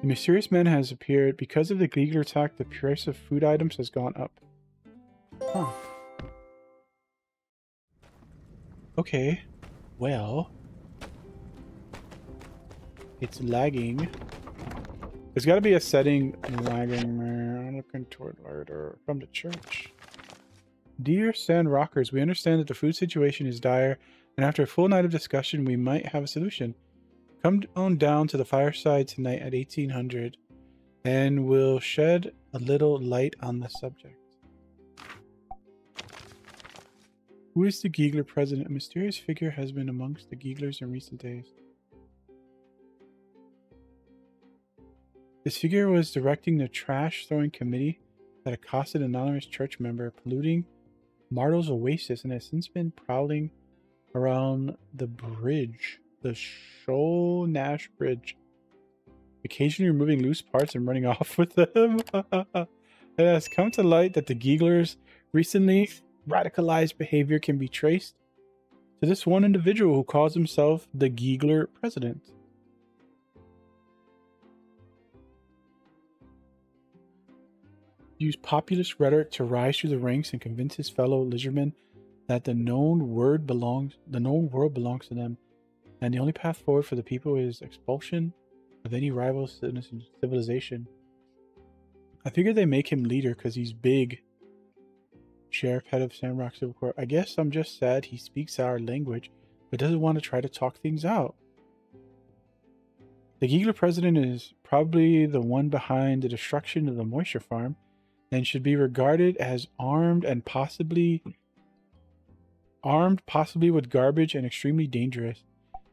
The mysterious man has appeared. Because of the Giegler attack, the price of food items has gone up. Huh. Okay. Well. It's lagging. There's got to be a setting lagging there. I'm looking toward larder. Come to church. Dear Sandrockers, we understand that the food situation is dire, and after a full night of discussion, we might have a solution. Come on down to the fireside tonight at 1800, and we'll shed a little light on the subject. Who is the Giegler president? A mysterious figure has been amongst the Gieglers in recent days. This figure was directing the trash-throwing committee that accosted an anonymous church member, polluting Martle's oasis, and has since been prowling around the bridge, the Shoal Nash Bridge, occasionally removing loose parts and running off with them. It has come to light that the Gieglers' recently radicalized behavior can be traced to this one individual who calls himself the Giegler president. Use populist rhetoric to rise through the ranks and convince his fellow lizardmen that the known world belongs to them, and the only path forward for the people is expulsion of any rival civilization. I figured they make him leader because he's big. Sheriff, head of Sandrock Civil Court. I guess I'm just sad he speaks our language, but doesn't want to try to talk things out. The Giegler president is probably the one behind the destruction of the moisture farm, and should be regarded as armed, possibly with garbage, and extremely dangerous.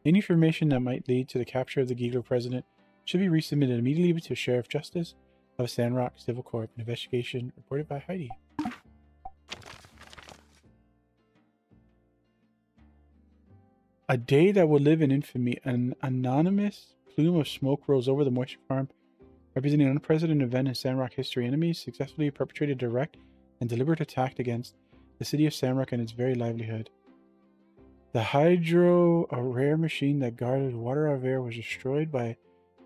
Any information that might lead to the capture of the Giegler president should be resubmitted immediately to Sheriff Justice of Sandrock Civil Corp. An investigation reported by Heidi. A day that will live in infamy. An anonymous plume of smoke rose over the moisture farm, representing an unprecedented event in Sandrock history. Enemies successfully perpetrated a direct and deliberate attack against the city of Sandrock and its very livelihood. The hydro, a rare machine that guarded water out of air, was destroyed by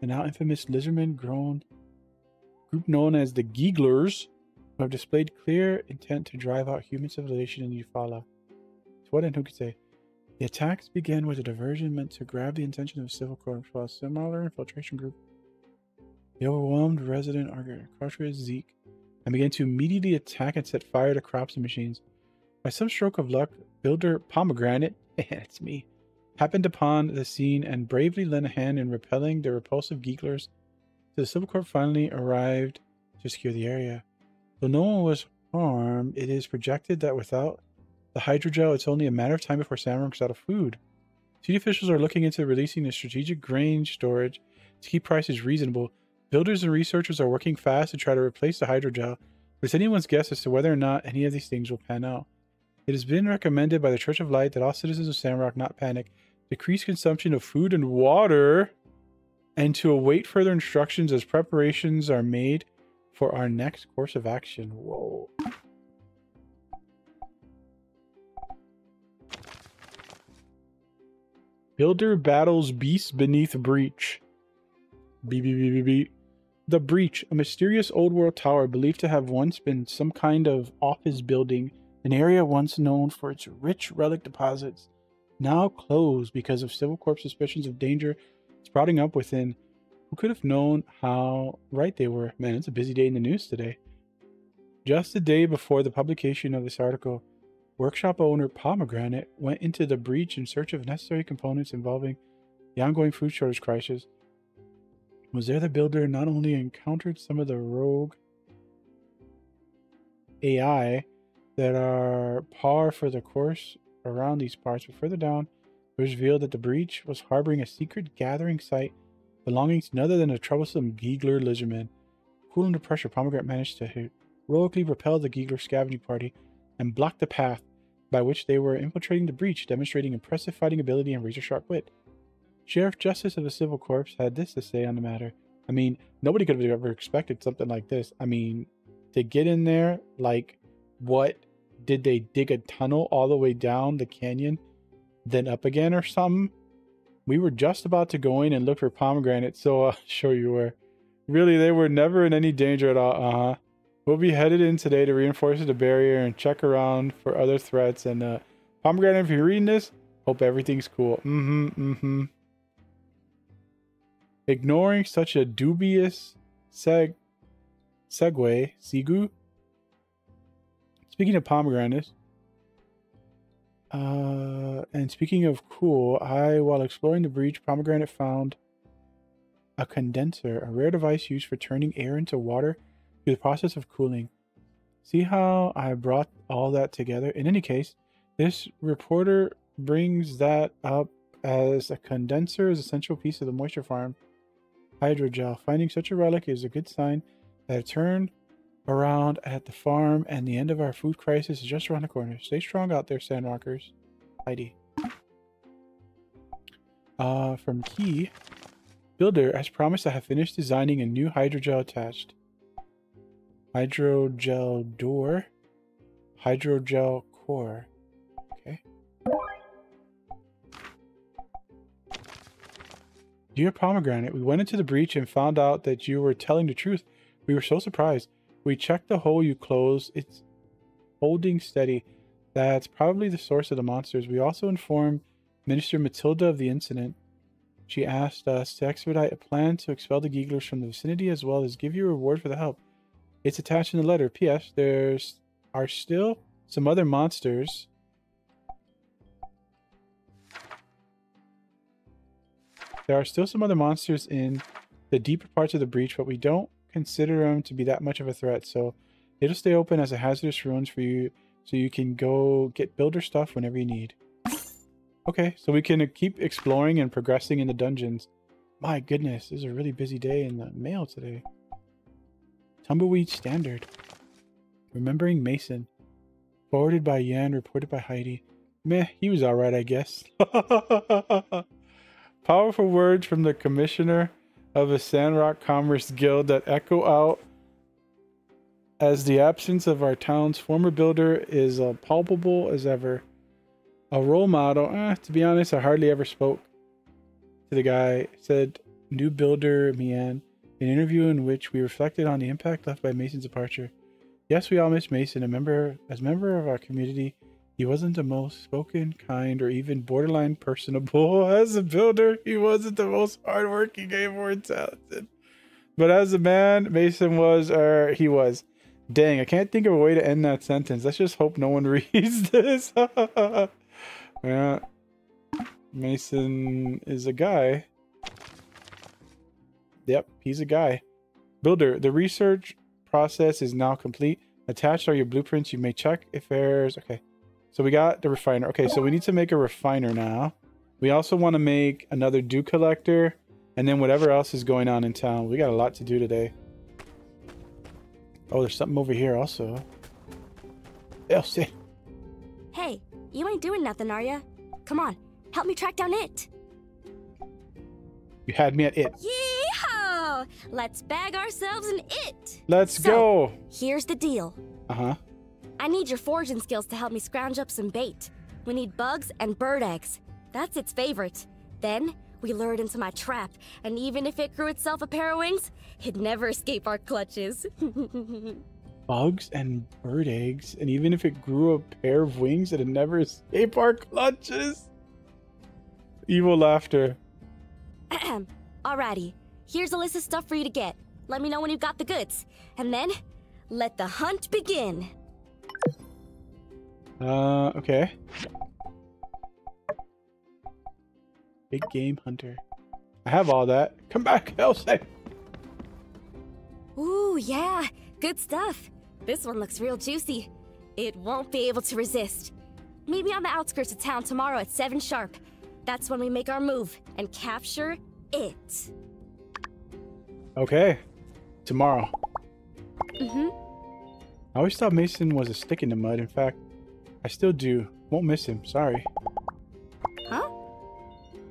the now infamous lizardman group known as the Gieglers, who have displayed clear intent to drive out human civilization in Eufaula. To what end, who could say? The attacks began with a diversion meant to grab the attention of Civil Corps, while a similar infiltration group, the overwhelmed resident Krush Zeke, and began to immediately attack and set fire to crops and machines. By some stroke of luck, Builder Pomegranate, it's me, happened upon the scene and bravely lent a hand in repelling the repulsive Gieglers. The Civil Corps finally arrived to secure the area. Though no one was harmed, it is projected that without the hydrogel, it's only a matter of time before Sandrock is out of food. City officials are looking into releasing the strategic grain storage to keep prices reasonable. Builders and researchers are working fast to try to replace the hydrogel, but it's anyone's guess as to whether or not any of these things will pan out. It has been recommended by the Church of Light that all citizens of Sandrock not panic, decrease consumption of food and water, and to await further instructions as preparations are made for our next course of action. Whoa. Builder battles beast beneath breach. The breach, a mysterious old world tower believed to have once been some kind of office building, an area once known for its rich relic deposits, now closed because of Civil Corps suspicions of danger sprouting up within. Who could have known how right they were? Man, it's a busy day in the news today. Just the day before the publication of this article, workshop owner Pomegranate went into the breach in search of necessary components involving the ongoing food shortage crisis. Was there the builder not only encountered some of the rogue AI that are par for the course around these parts, but further down, it was revealed that the breach was harboring a secret gathering site belonging to none other than a troublesome Giegler lizardman. Cool under pressure, Pomegranate managed to heroically repel the Giegler scavenging party and block the path by which they were infiltrating the breach, demonstrating impressive fighting ability and razor-sharp wit. Sheriff Justice of the Civil Corps had this to say on the matter. I mean, nobody could have ever expected something like this. I mean, to get in there, like, what? Did they dig a tunnel all the way down the canyon, then up again or something? We were just about to go in and look for Pomegranate, so I'll show you where. Really, they were never in any danger at all. Uh-huh. We'll be headed in today to reinforce the barrier and check around for other threats. And Pomegranate, if you're reading this, hope everything's cool. Mm-hmm. Ignoring such a dubious segue, Sigu. Speaking of Pomegranate, and speaking of cool, while exploring the breach, Pomegranate found a condenser, a rare device used for turning air into water through the process of cooling. See how I brought all that together? In any case, this reporter brings that up as a condenser is an essential piece of the moisture farm hydrogel. Finding such a relic is a good sign that a turn around at the farm and the end of our food crisis is just around the corner. Stay strong out there, Sandrockers. Heidi. From Key. Builder, as promised, I have finished designing a new hydrogel attached. Hydrogel door. Hydrogel core. Okay. Dear Pomegranate, we went into the breach and found out that you were telling the truth. We were so surprised. We checked the hole you closed. It's holding steady. That's probably the source of the monsters. We also informed Minister Matilda of the incident. She asked us to expedite a plan to expel the Geeglers from the vicinity as well as give you a reward for the help. It's attached in the letter. P.S. There are still some other monsters. There are still some other monsters in the deeper parts of the breach, but we don't consider them to be that much of a threat, so it'll stay open as a hazardous ruins for you, so you can go get builder stuff whenever you need. Okay, so we can keep exploring and progressing in the dungeons. My goodness, this is a really busy day in the mail today. Tumbleweed Standard. Remembering Mason. Forwarded by Yan, reported by Heidi. Meh, he was alright, I guess. Powerful words from the commissioner of the Sandrock Commerce Guild that echo out as the absence of our town's former builder is palpable as ever. A role model. To be honest, I hardly ever spoke to the guy, said new builder Mian, an interview in which we reflected on the impact left by Mason's departure. Yes, we all miss Mason, as member of our community. He wasn't the most spoken, kind, or even borderline personable. As a builder, he wasn't the most hardworking, or talented. But as a man, Mason was, he was. Dang, I can't think of a way to end that sentence. Let's just hope no one reads this. Yeah. Mason is a guy. Yep, he's a guy. Builder, the research process is now complete. Attached are your blueprints. You may check if there's... Okay. So we got the refiner. Okay, so we need to make a refiner now. We also want to make another dew collector. And then whatever else is going on in town. We got a lot to do today. Oh, there's something over here also. Elsie. Hey, you ain't doing nothing, are ya? Come on, help me track down it. You had me at it. Yeehaw! Let's bag ourselves an it. Let's go. Here's the deal. Uh-huh. I need your foraging skills to help me scrounge up some bait. We need bugs and bird eggs. That's its favorite. Then we lure it into my trap, and even if it grew itself a pair of wings, it'd never escape our clutches. Bugs and bird eggs, and even if it grew a pair of wings, it'd never escape our clutches. Evil laughter. Alrighty, here's a list of stuff for you to get. Let me know when you've got the goods, and then let the hunt begin. Okay. Big game hunter. I have all that. Come back, Elsie. Ooh, yeah, good stuff. This one looks real juicy. It won't be able to resist. Meet me on the outskirts of town tomorrow at 7 sharp. That's when we make our move and capture it. Okay. Tomorrow. Mm-hmm. I always thought Mason was a stick in the mud. In fact, I still do. Won't miss him. Sorry. Huh?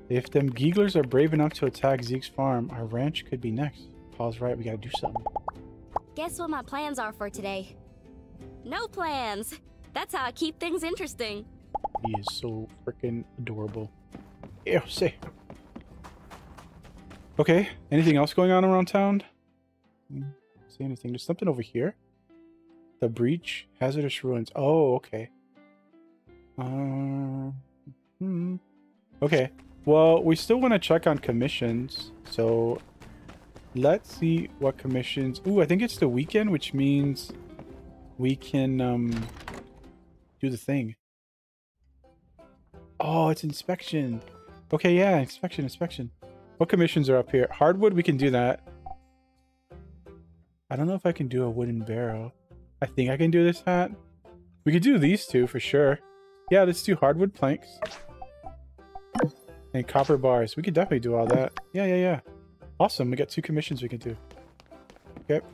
If them Geeglers are brave enough to attack Zeke's farm, our ranch could be next. Paul's right. We gotta do something. Guess what my plans are for today? No plans. That's how I keep things interesting. He is so freaking adorable. Elsie. Okay. Anything else going on around town? See anything? There's something over here. The breach, hazardous ruins. Oh, okay. Okay. Well, we still want to check on commissions. So let's see what commissions. Ooh, I think it's the weekend, which means we can do the thing. Oh, it's inspection. Okay, yeah, inspection. What commissions are up here? Hardwood, we can do that. I don't know if I can do a wooden barrel. I think I can do this hat. We could do these two for sure. Yeah, let's do hardwood planks. And copper bars. We could definitely do all that. Yeah. Awesome. We got 2 commissions we can do. Okay.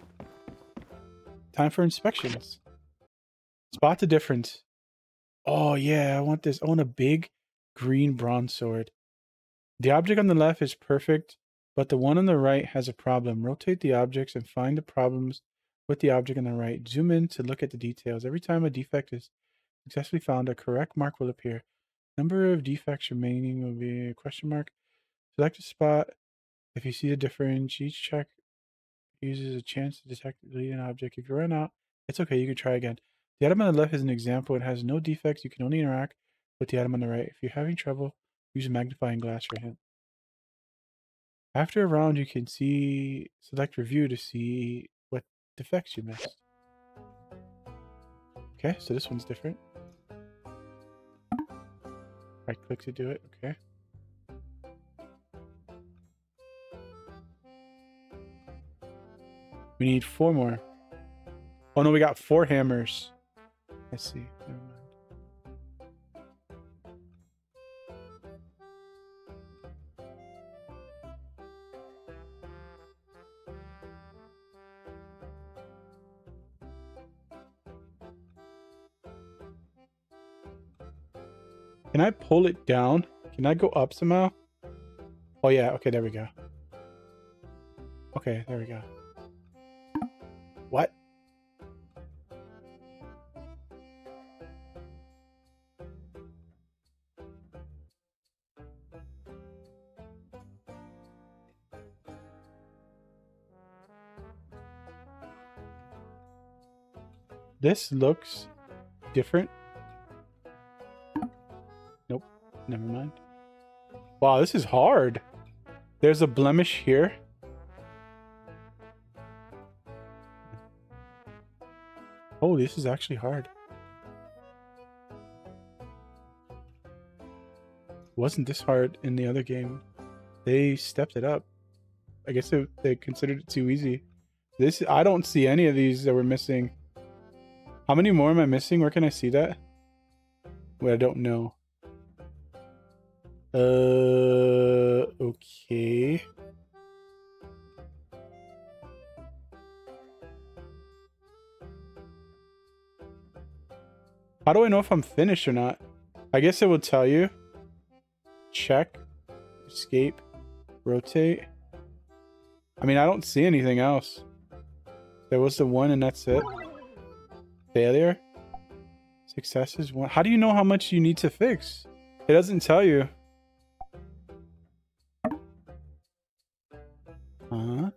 Time for inspections. Spot the difference. Oh, yeah. I want this. I want a big green bronze sword. The object on the left is perfect, but the one on the right has a problem. Rotate the objects and find the problems with the object on the right. Zoom in to look at the details. Every time a defect is successfully found, a correct mark will appear. Number of defects remaining will be a question mark. Select a spot. If you see the difference, each check uses a chance to detect the deleted object. If you run out, it's okay. You can try again. The item on the left is an example. It has no defects. You can only interact with the item on the right. If you're having trouble, use a magnifying glass for a hint. After a round, you can select review to see what defects you missed. Okay, so this one's different. Right click to do it. Okay. We need 4 more. Oh no, we got 4 hammers. Let's see. Never mind. Can I pull it down? Can I go up somehow? Oh yeah, okay, there we go. Okay, there we go. What? This looks different. Nope, never mind. Wow, this is hard. There's a blemish here. Oh, this is actually hard. Wasn't this hard in the other game? They stepped it up. I guess they considered it too easy. This, I don't see any of these that we're missing. How many more am I missing? Where can I see that? Wait, I don't know. Okay. How do I know if I'm finished or not? I guess it will tell you. Check. Escape. Rotate. I mean, I don't see anything else. There was the one and that's it. Failure. Success is 1. How do you know how much you need to fix? It doesn't tell you. Huh?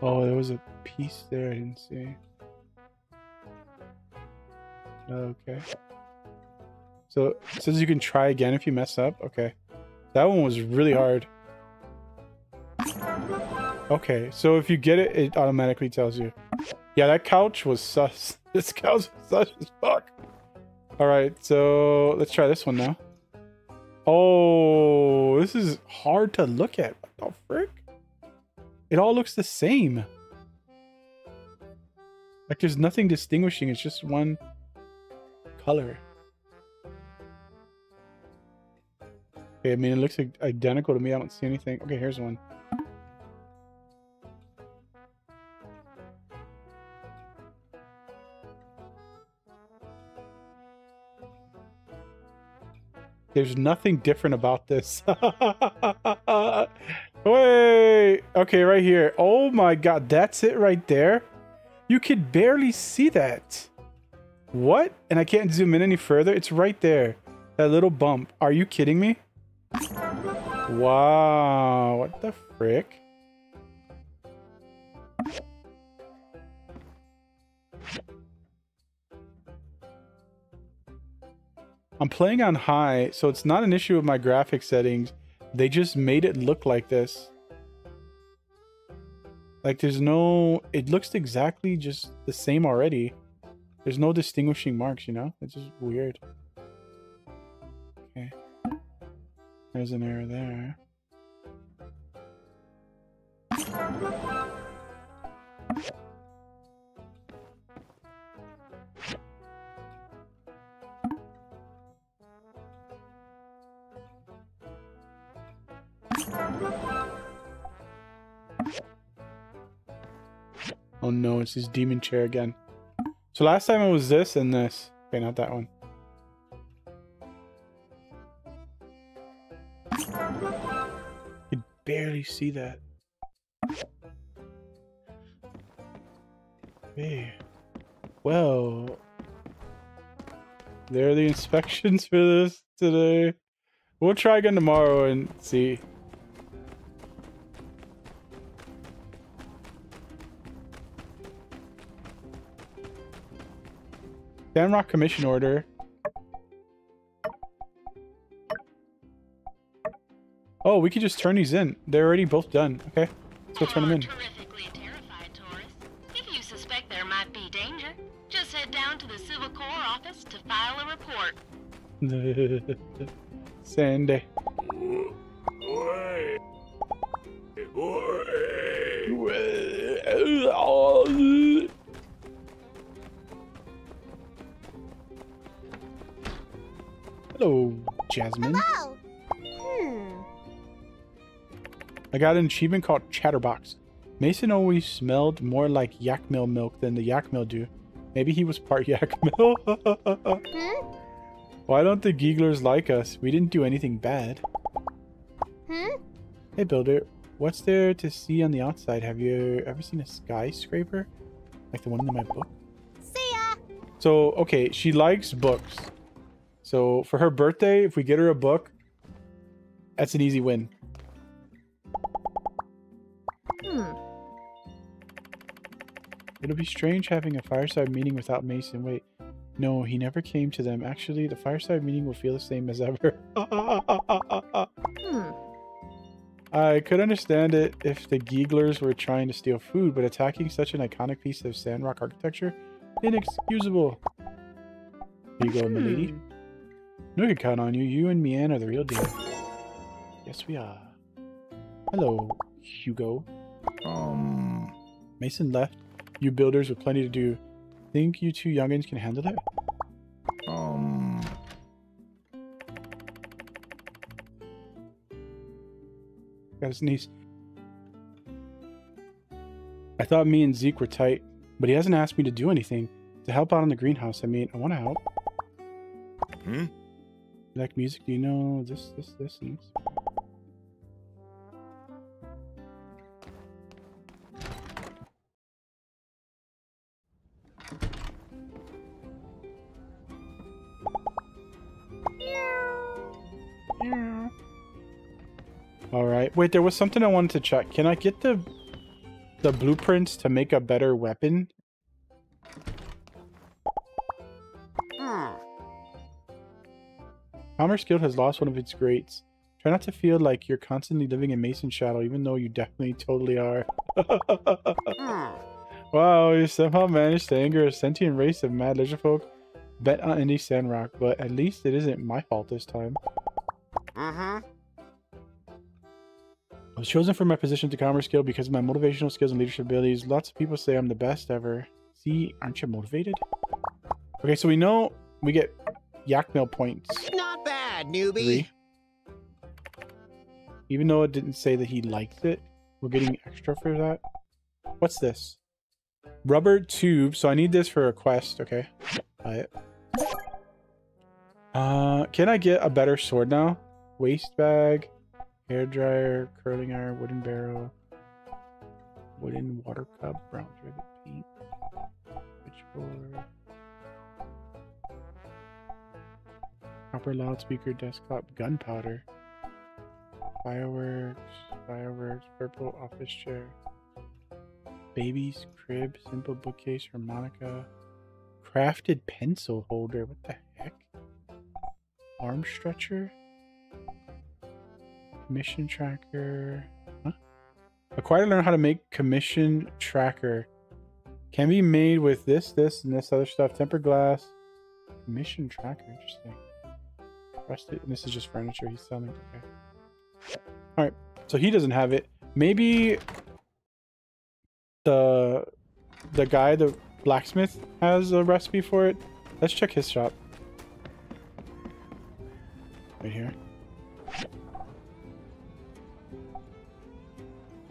Oh, there was a piece there I didn't see. Okay. So it says you can try again if you mess up. Okay. That one was really hard. Okay, so if you get it, it automatically tells you. Yeah, that couch was sus. This couch was sus as fuck. Alright, so let's try this one now. Oh, this is hard to look at. What the frick? It all looks the same. Like there's nothing distinguishing. It's just one color. Okay, I mean, it looks identical to me. I don't see anything. Okay, here's one. There's nothing different about this. Wait. Okay, right here. Oh my god, that's it right there? You could barely see that. What? And I can't zoom in any further? It's right there. That little bump. Are you kidding me? Wow, what the frick? I'm playing on high, so it's not an issue with my graphics settings. They just made it look like this. Like there's no... It looks exactly just the same already. There's no distinguishing marks, you know? It's just weird. Okay. There's an error there. Oh no, it's this demon chair again. So last time it was this and this. Okay, not that one. You can barely see that. Hey. Well, there are the inspections for this today. We'll try again tomorrow and see. Sandrock commission order. Oh, we could just turn these in. They're already both done. Okay, let's go turn them in. Terrifically terrified, Taurus. If you suspect there might be danger, just head down to the Civil Corps office to file a report. Sandy. Hello, Jasmine. Hello. I got an achievement called Chatterbox. Mason always smelled more like yak mill milk than the yak mill do. Maybe he was part yak mill. Why don't the Geeglers like us? We didn't do anything bad. Hey builder, what's there to see on the outside? Have you ever seen a skyscraper? Like the one in my book? See ya. So, okay, she likes books. So for her birthday, if we get her a book, that's an easy win. It'll be strange having a fireside meeting without Mason. Wait, no, he never came to them. Actually, the fireside meeting will feel the same as ever. I could understand it if the Geeglers were trying to steal food, but attacking such an iconic piece of Sandrock architecture? Inexcusable. Here you go, milady. No, we can count on you. You and Mian are the real deal. Yes, we are. Hello, Hugo. Mason left. You builders with plenty to do. Think you two youngins can handle it? Gotta sneeze. I thought me and Zeke were tight, but he hasn't asked me to do anything. To help out in the greenhouse, I mean, I want to help. You like music? Do you know this, and this? Alright. Wait, there was something I wanted to check. Can I get the blueprints to make a better weapon? Commerce Guild has lost one of its greats. Try not to feel like you're constantly living in Mason's shadow, even though you definitely totally are. Wow, you somehow managed to anger a sentient race of mad lizard folk bent on ending Sandrock, but at least it isn't my fault this time. I was chosen for my position to Commerce Guild because of my motivational skills and leadership abilities. Lots of people say I'm the best ever. See, aren't you motivated? Okay, so we know we get yak mill points. Not bad, newbie. 3. Even though it didn't say that he liked it, we're getting extra for that. What's this? Rubber tube. So I need this for a quest. Okay, buy it. Can I get a better sword now? Waste bag, hair dryer, curling iron, wooden barrel, wooden water cup, brown threaded paint, switchboard, copper loudspeaker, desktop, gunpowder. Fireworks, purple office chair. Baby's crib, simple bookcase, harmonica. Crafted pencil holder, what the heck? Arm stretcher? Commission tracker. Huh? Acquire to learn how to make commission tracker. Can be made with this, and this other stuff. Tempered glass. Commission tracker, interesting. Rusted, and this is just furniture he's selling. Okay. Alright, so he doesn't have it. Maybe the guy, the blacksmith, has a recipe for it. Let's check his shop. Right here.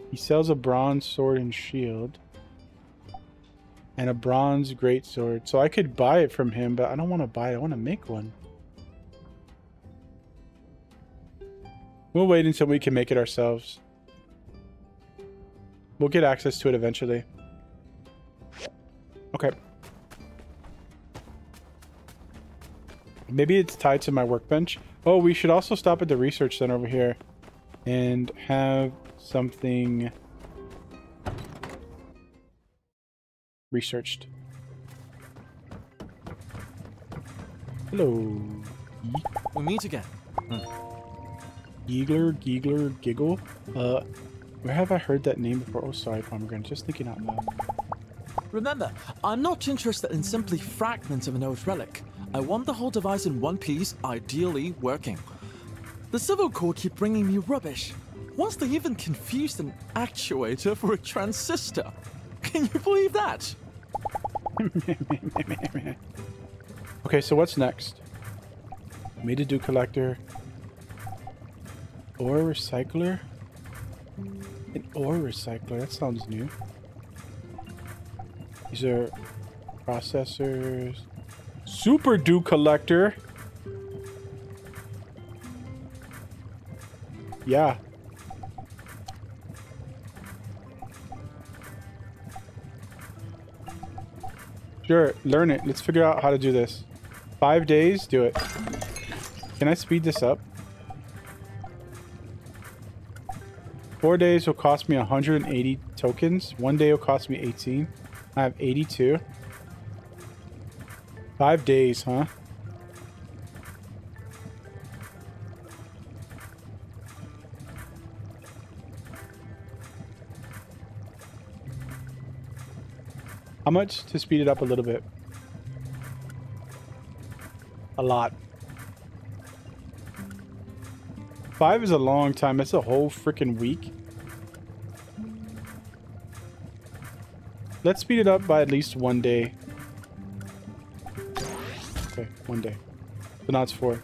He sells a bronze sword and shield. And a bronze greatsword. So I could buy it from him, but I don't want to buy it. I want to make one. We'll wait until we can make it ourselves. We'll get access to it eventually. Okay. Maybe it's tied to my workbench. Oh, we should also stop at the research center over here and have something researched. Hello. We meet again. Giegler, Giggle. Where have I heard that name before? Oh, sorry, Pomegranate. Just thinking out loud. Remember, I'm not interested in simply fragments of an old relic. I want the whole device in one piece, ideally working. The Civil Corps keep bringing me rubbish. Once they even confused an actuator for a transistor. Can you believe that? Okay, so what's next? Made a dew collector. Ore recycler? An ore recycler, that sounds new. These are processors. Super dew collector. Yeah. Sure, learn it. Let's figure out how to do this. 5 days, do it. Can I speed this up? 4 days will cost me 180 tokens. 1 day will cost me 18. I have 82. 5 days, huh? How much to speed it up a little bit? A lot. 5 is a long time. That's a whole freaking week. Let's speed it up by at least 1 day. Okay, 1 day. So now it's 4.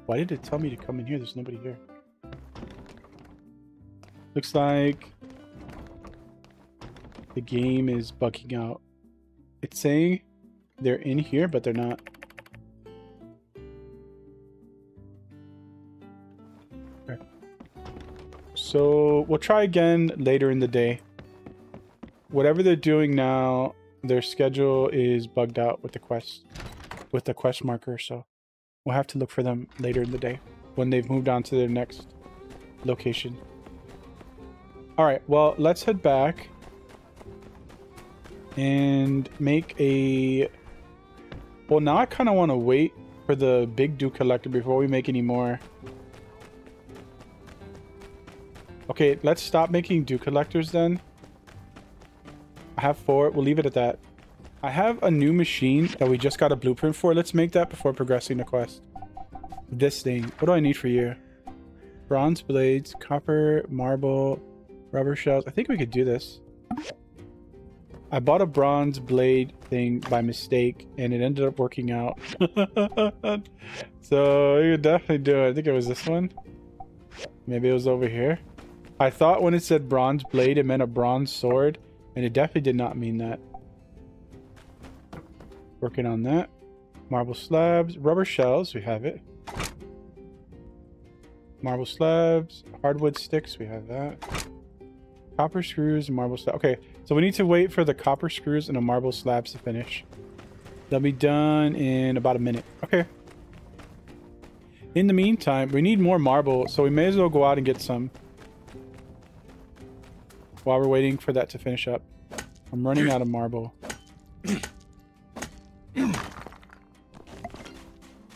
Why did it tell me to come in here? There's nobody here. Looks like the game is bugging out. It's saying they're in here, but they're not. Okay. So we'll try again later in the day. Whatever they're doing now, their schedule is bugged out with the quest marker, so we'll have to look for them later in the day when they've moved on to their next location. All right, well, let's head back and make a... Well, now I kind of want to wait for the big dew collector before we make any more. Okay, let's stop making dew collectors then. I have 4. We'll leave it at that. I have a new machine that we just got a blueprint for. Let's make that before progressing the quest. This thing. What do I need for you? Bronze blades, copper, marble, rubber shells. I think we could do this. I bought a bronze blade thing by mistake, and it ended up working out. So you could definitely do it. I think it was this one. Maybe it was over here. I thought when it said bronze blade, it meant a bronze sword, and it definitely did not mean that. Working on that. Marble slabs, rubber shells, we have it. Marble slabs, hardwood sticks, we have that. Copper screws and marble slabs. Okay, so we need to wait for the copper screws and the marble slabs to finish. They'll be done in about a minute. Okay. In the meantime, we need more marble, so we may as well go out and get some. While we're waiting for that to finish up. I'm running out of marble.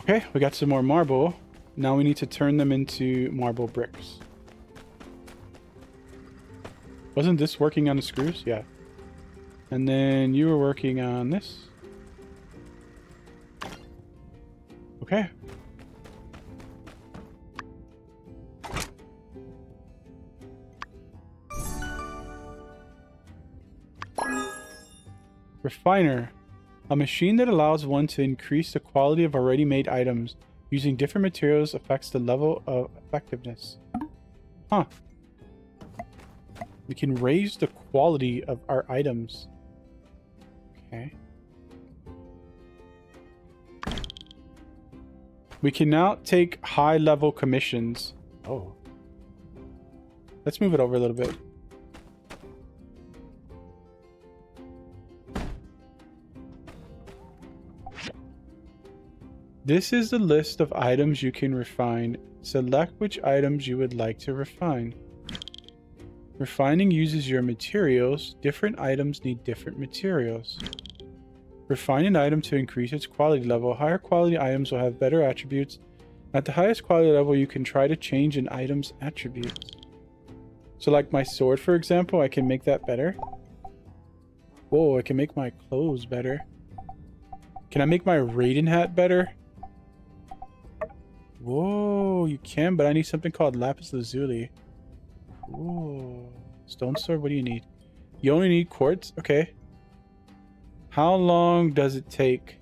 Okay, we got some more marble. Now we need to turn them into marble bricks. Wasn't this working on the screws? Yeah. And then you were working on this. Okay. Refiner. A machine that allows one to increase the quality of already made items using different materials affects the level of effectiveness. Huh. We can raise the quality of our items. Okay. We can now take high-level commissions. Oh. Let's move it over a little bit. This is the list of items you can refine. Select which items you would like to refine. Refining uses your materials. Different items need different materials. Refine an item to increase its quality level. Higher quality items will have better attributes. At the highest quality level, you can try to change an item's attributes. So like my sword, for example, I can make that better. Whoa, I can make my clothes better. Can I make my Raiden hat better? Whoa, you can, but I need something called lapis lazuli. Whoa. Stone sword, what do you need? You only need quartz? Okay. How long does it take?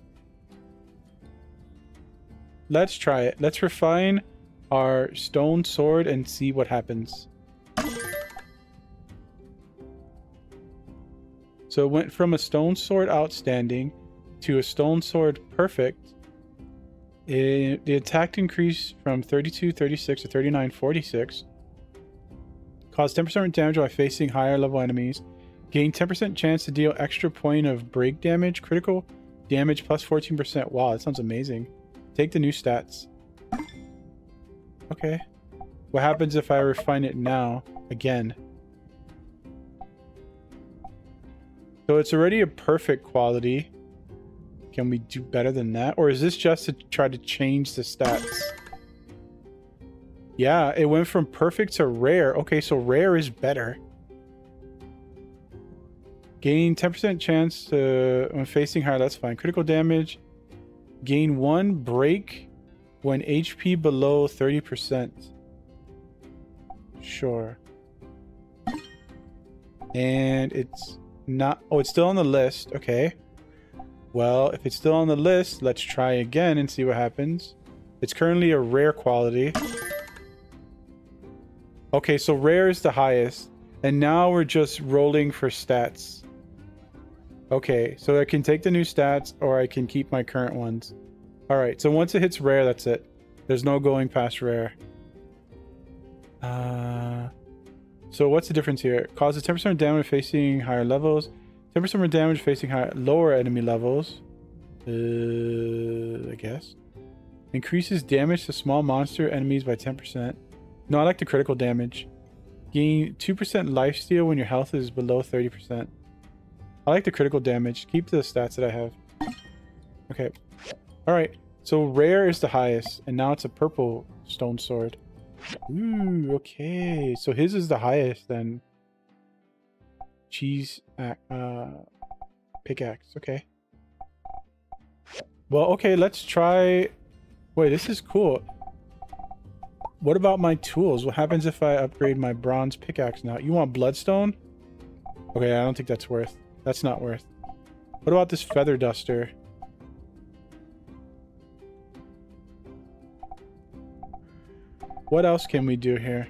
Let's try it. Let's refine our stone sword and see what happens. So it went from a stone sword outstanding to a stone sword perfect. The attack increased from 32.36 to 39.46. Cause 10% damage while facing higher level enemies. Gain 10% chance to deal extra point of break damage. Critical damage plus 14%. Wow, that sounds amazing. Take the new stats. Okay. What happens if I refine it now? Again. So it's already a perfect quality. Can we do better than that? Or is this just to try to change the stats? Yeah, it went from perfect to rare. Okay, so rare is better. Gain 10% chance to when facing higher, that's fine. Critical damage. Gain 1 break when HP below 30%. Sure. And it's not... Oh, it's still on the list. Okay. Well, if it's still on the list, let's try again and see what happens. It's currently a rare quality. Okay, so rare is the highest. And now we're just rolling for stats. Okay, so I can take the new stats or I can keep my current ones. Alright, so once it hits rare, that's it. There's no going past rare. So what's the difference here? Causes 10% damage facing higher levels. 10% more damage facing lower enemy levels. I guess. Increases damage to small monster enemies by 10%. No, I like the critical damage. Gain 2% lifesteal when your health is below 30%. I like the critical damage. Keep the stats that I have. Okay. Alright. So rare is the highest. And now it's a purple stone sword. Ooh, okay. So his is the highest then. Cheese pickaxe. Okay. Well, okay, let's try... Wait, this is cool. What about my tools? What happens if I upgrade my bronze pickaxe now? You want bloodstone? Okay, I don't think that's worth. That's not worth. What about this feather duster? What else can we do here?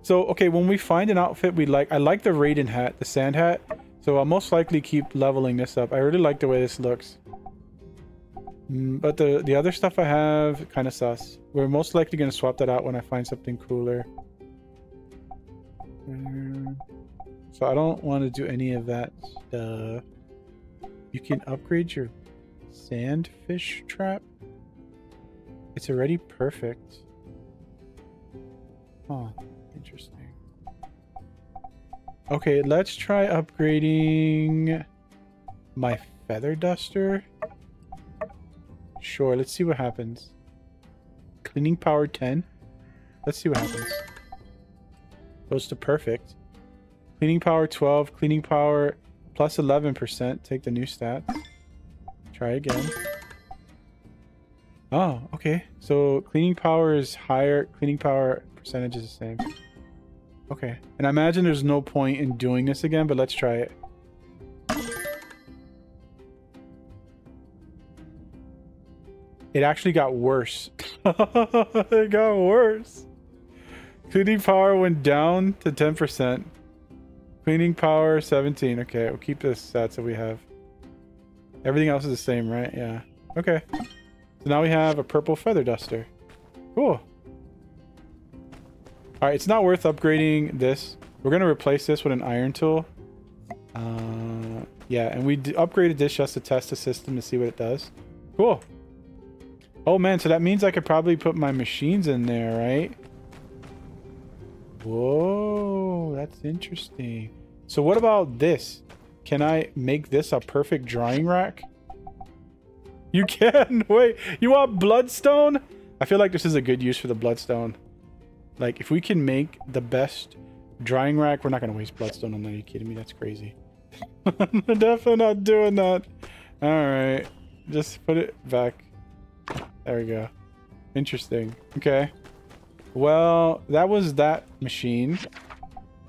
So, okay, when we find an outfit we like, I like the Raiden hat, the sand hat. So I'll most likely keep leveling this up. I really like the way this looks. But the other stuff I have, kind of sus. We're most likely going to swap that out when I find something cooler. So I don't want to do any of that stuff. You can upgrade your sandfish trap. It's already perfect. Huh, interesting. Okay, let's try upgrading my feather duster. Sure, let's see what happens. Cleaning power 10. Let's see what happens. Goes to perfect. Cleaning power 12. Cleaning power plus 11%. Take the new stats. Try again. Oh, okay. So cleaning power is higher. Cleaning power percentage is the same. Okay. And I imagine there's no point in doing this again, but let's try it. It actually got worse. It got worse. Cleaning power went down to 10%. Cleaning power 17. Okay, we'll keep the stats that we have. Everything else is the same, right? Yeah. Okay. So now we have a purple feather duster. Cool. Alright, it's not worth upgrading this. We're going to replace this with an iron tool. Yeah, and we upgraded this just to test the system to see what it does. Cool. Oh man, so that means I could probably put my machines in there, right? Whoa, that's interesting. So what about this? Can I make this a perfect drying rack? You can! Wait, you want bloodstone? I feel like this is a good use for the bloodstone. Like, if we can make the best drying rack, we're not going to waste bloodstone on that. Are you kidding me? That's crazy. I'm definitely not doing that. Alright, just put it back. There we go. Interesting. Okay. Well, that was that machine.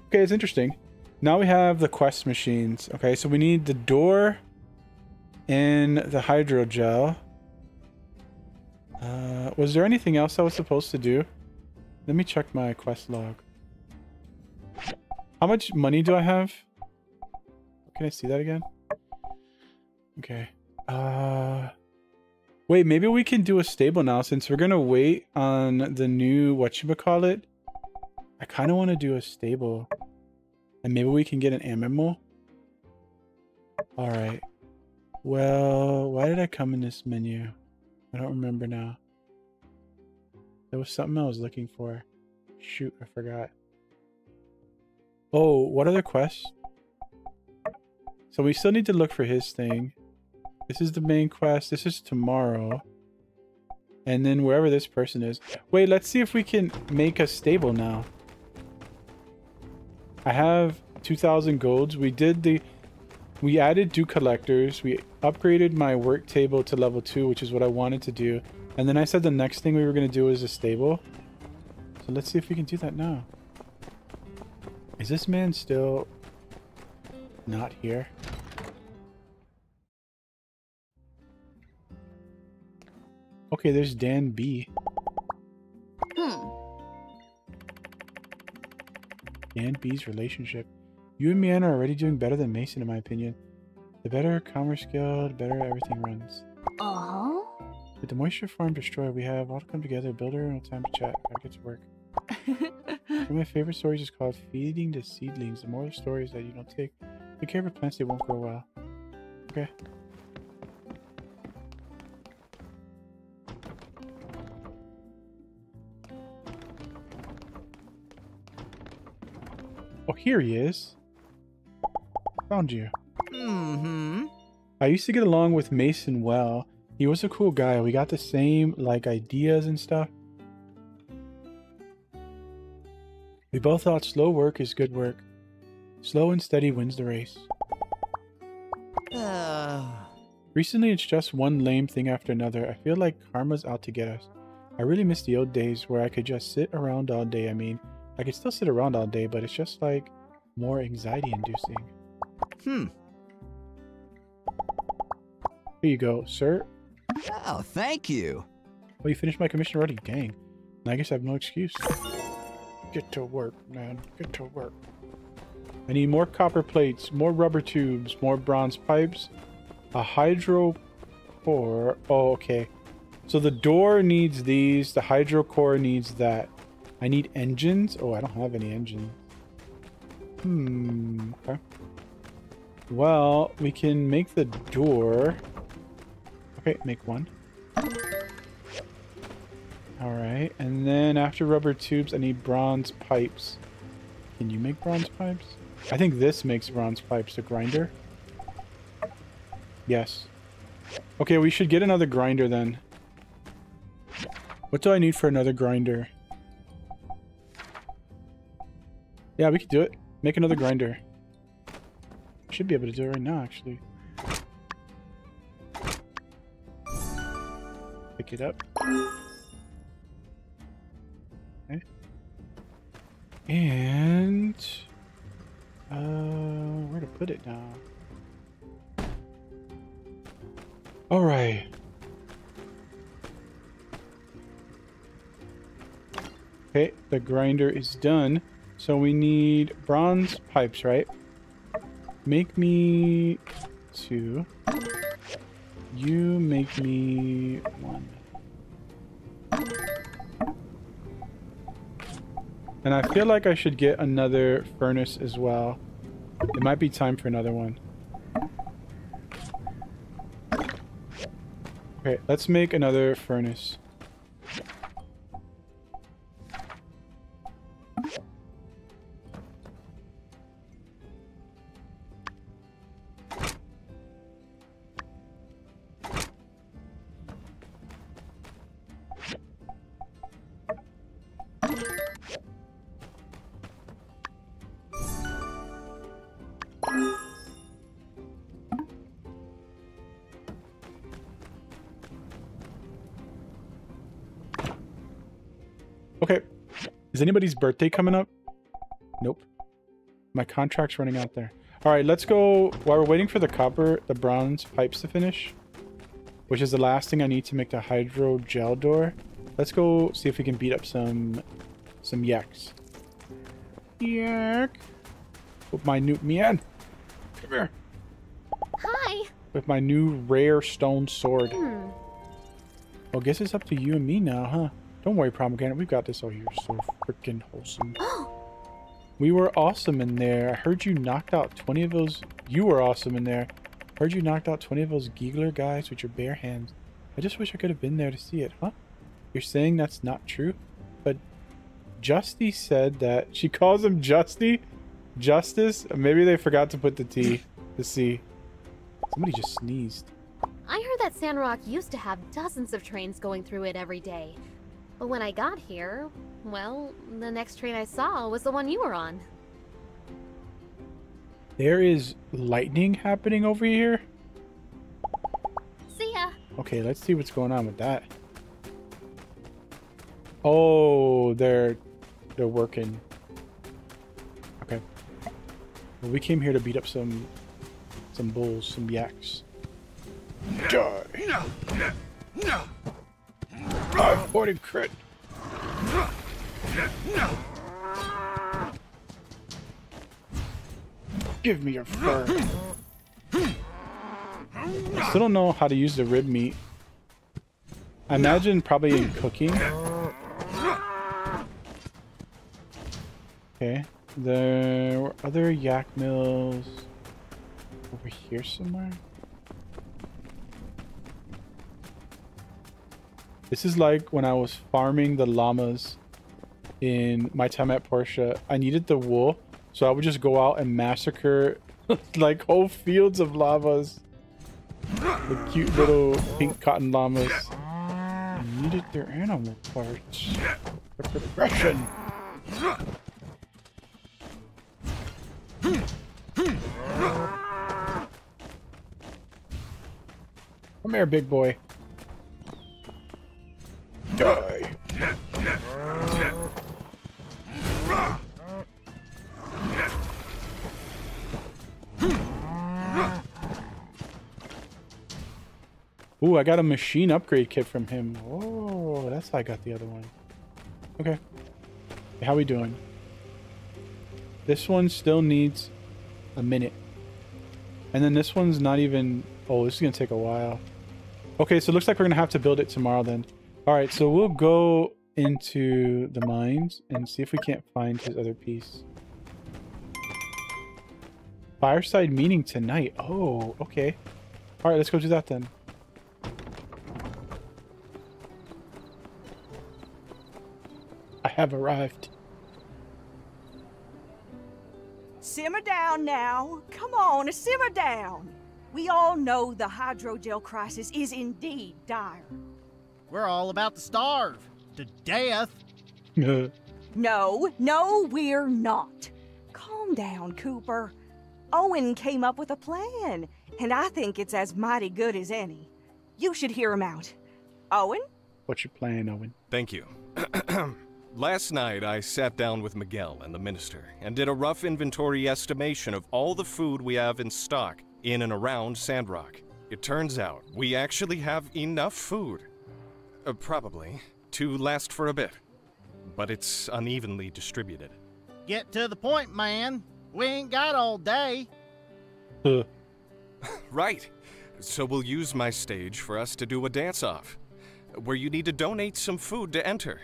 Okay, it's interesting. Now we have the quest machines. Okay, so we need the door and the hydrogel. Was there anything else I was supposed to do? Let me check my quest log. How much money do I have? Can I see that again? Okay. Wait, maybe we can do a stable now since we're gonna wait on the new whatchamacallit. I kind of want to do a stable. And maybe we can get an animal. Alright. Well, why did I come in this menu? I don't remember now. There was something I was looking for. Shoot, I forgot. Oh, what other quests? So we still need to look for his thing. This is the main quest. This is tomorrow. And then wherever this person is. Wait, let's see if we can make a stable now. I have 2,000 golds. We added 2 collectors. We upgraded my work table to level 2, which is what I wanted to do. And then I said the next thing we were going to do is a stable. So let's see if we can do that now. Is this man still not here? Okay, there's Dan B. Dan B's relationship. You and Mian are already doing better than Mason, in my opinion. The better commerce skill, the better everything runs. With the moisture farm destroyed, we have all to come together, build her, no time to chat. Gotta get to work. One of my favorite stories is called Feeding the Seedlings. The moral of the story is that you don't take care of the plants, they won't grow well. Okay. Oh, here he is. Found you. I used to get along with Mason well. He was a cool guy. We got the same, like, ideas and stuff. We both thought slow work is good work. Slow and steady wins the race. Recently, it's just one lame thing after another. I feel like karma's out to get us. I really miss the old days where I could just sit around all day. I mean, I could still sit around all day, but it's just like more anxiety-inducing. Here you go, sir. Oh, thank you. Well, you finished my commission already? Dang. I guess I have no excuse. Get to work, man. Get to work. I need more copper plates, more rubber tubes, more bronze pipes, a hydro core. Oh, okay. So the door needs these. The hydro core needs that. I need engines. Oh, I don't have any engines. Okay. Well, we can make the door. Okay, make one. Alright, and then after rubber tubes, I need bronze pipes. Can you make bronze pipes? I think this makes bronze pipes, the grinder. Yes. Okay, we should get another grinder then. What do I need for another grinder? Yeah, we could do it. Make another grinder. Should be able to do it right now, actually. Pick it up. Okay. And where to put it now? All right. Okay, the grinder is done. So we need bronze pipes, right? Make me 2. You make me 1. And I feel like I should get another furnace as well. It might be time for another one. Okay, let's make another furnace. Okay. Is anybody's birthday coming up? Nope. My contract's running out there. Alright, let's go. While we're waiting for the bronze pipes to finish, which is the last thing I need to make the hydro gel door, let's go see if we can beat up some yaks. Yak! With my new... Mian! Come here! Hi! With my new rare stone sword. Well, I guess it's up to you and me now, huh? Don't worry, Promulgator. We've got this. Oh, you're so freaking wholesome. We were awesome in there. I heard you knocked out 20 of those... You were awesome in there. Heard you knocked out 20 of those giggler guys with your bare hands. I just wish I could have been there to see it, huh? You're saying that's not true? But Justy said that... She calls him Justy? Justice? Maybe they forgot to put the T. The C. Somebody just sneezed. I heard that Sandrock used to have dozens of trains going through it every day. But when I got here, well, the next train I saw was the one you were on. There is lightning happening over here? See ya! Okay, let's see what's going on with that. Oh, they're working. Okay. Well, we came here to beat up some bulls, some yaks. Die! No! 540 crit! Give me your fur! I still don't know how to use the rib meat. I imagine probably in cooking. Okay. There were other yak mills over here somewhere. This is like when I was farming the llamas in my time at Portia. I needed the wool, so I would just go out and massacre like whole fields of llamas. The cute little pink cotton llamas. I needed their animal parts. For progression. Come here, big boy. Die. Ooh, I got a machine upgrade kit from him. Oh, that's how I got the other one. Okay. How we doing? This one still needs a minute. And then this one's not even... Oh, this is going to take a while. Okay, so it looks like we're going to have to build it tomorrow then. Alright, so we'll go into the mines and see if we can't find his other piece. Fireside meeting tonight. Oh, okay. Alright, let's go do that then. I have arrived. Simmer down now. Come on, simmer down. We all know the hydrogel crisis is indeed dire. We're all about to starve to death. No, we're not. Calm down, Cooper. Owen came up with a plan, and I think it's as mighty good as any. You should hear him out. Owen? What's your plan, Owen? Thank you. Last night, I sat down with Miguel and the minister and did a rough inventory estimation of all the food we have in stock in and around Sandrock. It turns out we actually have enough food, probably, to last for a bit, but it's unevenly distributed. Get to the point, man. We ain't got all day. Right. So we'll use my stage for us to do a dance-off, where you need to donate some food to enter.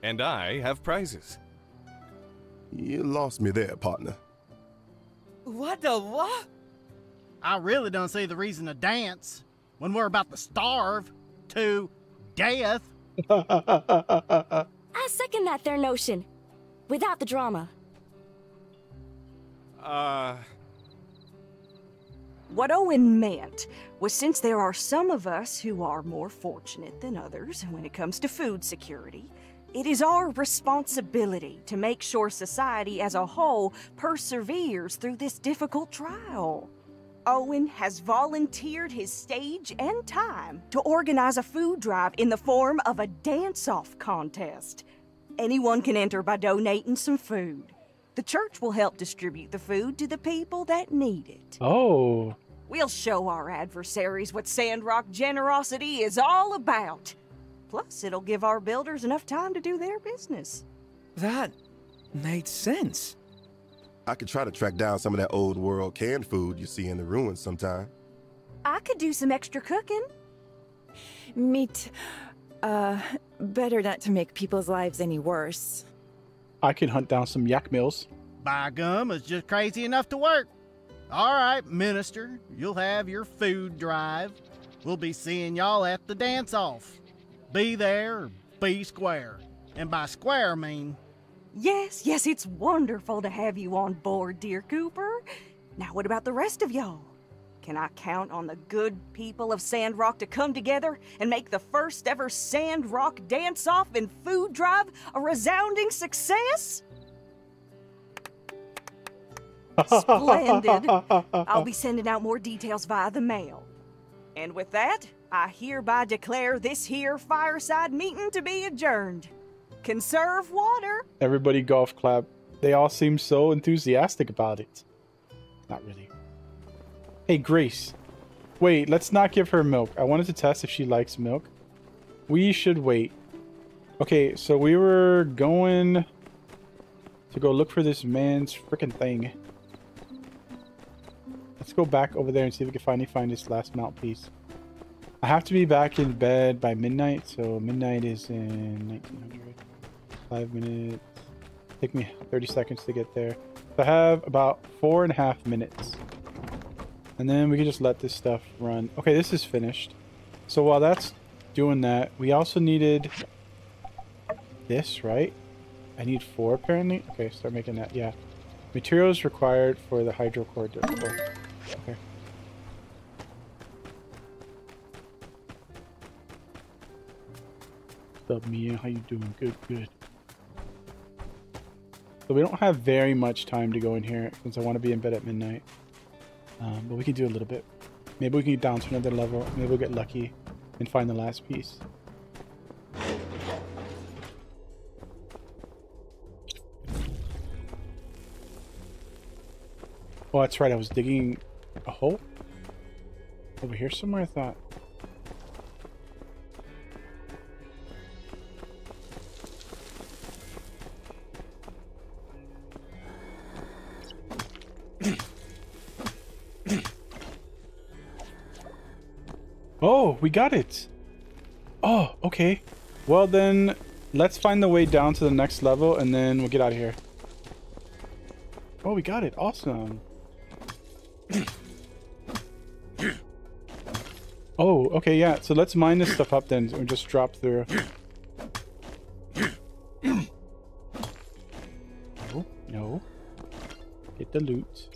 And I have prizes. You lost me there, partner. What the what? I really don't see the reason to dance when we're about to starve to death. I second that their notion. Without the drama. What Owen meant was, since there are some of us who are more fortunate than others when it comes to food security, it is our responsibility to make sure society as a whole perseveres through this difficult trial. Owen has volunteered his stage and time to organize a food drive in the form of a dance-off contest. Anyone can enter by donating some food. The church will help distribute the food to the people that need it. Oh. We'll show our adversaries what Sandrock generosity is all about. Plus, it'll give our builders enough time to do their business. That made sense. I could try to track down some of that old world canned food you see in the ruins sometime. I could do some extra cooking. Meat, better not to make people's lives any worse. I can hunt down some yak mills. By gum, it's just crazy enough to work. All right, minister, you'll have your food drive. We'll be seeing y'all at the dance-off. Be there or be square. And by square, I mean... Yes, it's wonderful to have you on board, dear Cooper. Now what about the rest of y'all? Can I count on the good people of Sandrock to come together and make the first ever Sandrock dance-off and food drive a resounding success? Splendid. I'll be sending out more details via the mail. And with that, I hereby declare this here fireside meeting to be adjourned. Conserve water. Everybody golf clap. They all seem so enthusiastic about it. Not really. Hey, Grace. Wait, let's not give her milk. I wanted to test if she likes milk. We should wait. Okay, so we were going to go look for this man's freaking thing. Let's go back over there and see if we can finally find this last mount piece. I have to be back in bed by midnight, so midnight is in 1900. 5 minutes. Take me 30 seconds to get there. So I have about 4.5 minutes. And then we can just let this stuff run. Okay, this is finished. So while that's doing that, we also needed this, right? I need 4 apparently. Okay, start making that. Yeah. Materials required for the hydrocore. Okay. What's up, Mia? How you doing? Good. So we don't have very much time to go in here since I want to be in bed at midnight. But we can do a little bit. Maybe we can get down to another level. Maybe we'll get lucky and find the last piece. Oh, that's right. I was digging a hole over here somewhere, I thought. Oh, we got it. Oh, okay. Well then, let's find the way down to the next level and then we'll get out of here. Oh, we got it. Awesome. Oh, okay, yeah. So let's mine this stuff up then and just drop through. Oh, no. Get the loot.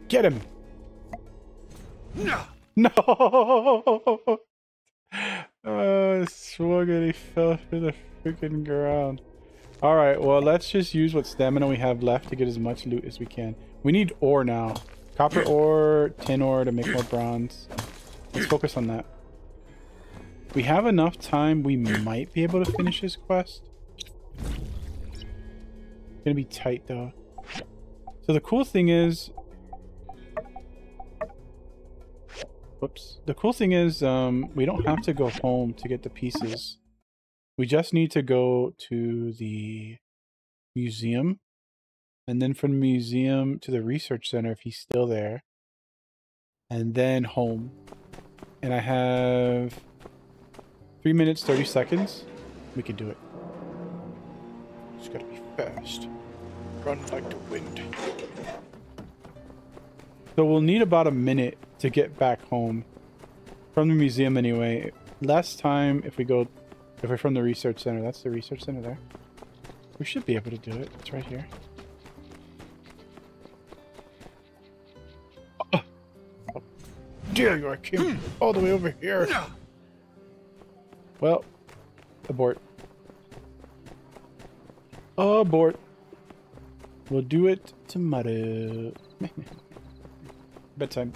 Get him! No! I swung and he fell to the freaking ground. Alright, well, let's just use what stamina we have left to get as much loot as we can. We need ore now. Copper ore, tin ore to make more bronze. Let's focus on that. We have enough time. We might be able to finish this quest. It's gonna be tight, though. So the cool thing is... Whoops. The cool thing is, we don't have to go home to get the pieces. We just need to go to the museum. And then from the museum to the research center, if he's still there. And then home. And I have 3 minutes, 30 seconds. We can do it. Just gotta be fast. Run like the wind. So we'll need about a minute to get back home. From the museum anyway. Last time, if we're from the research center, that's the research center there. We should be able to do it. It's right here. Dare you, I came all the way over here. Well, abort. Abort. We'll do it tomorrow. Bedtime.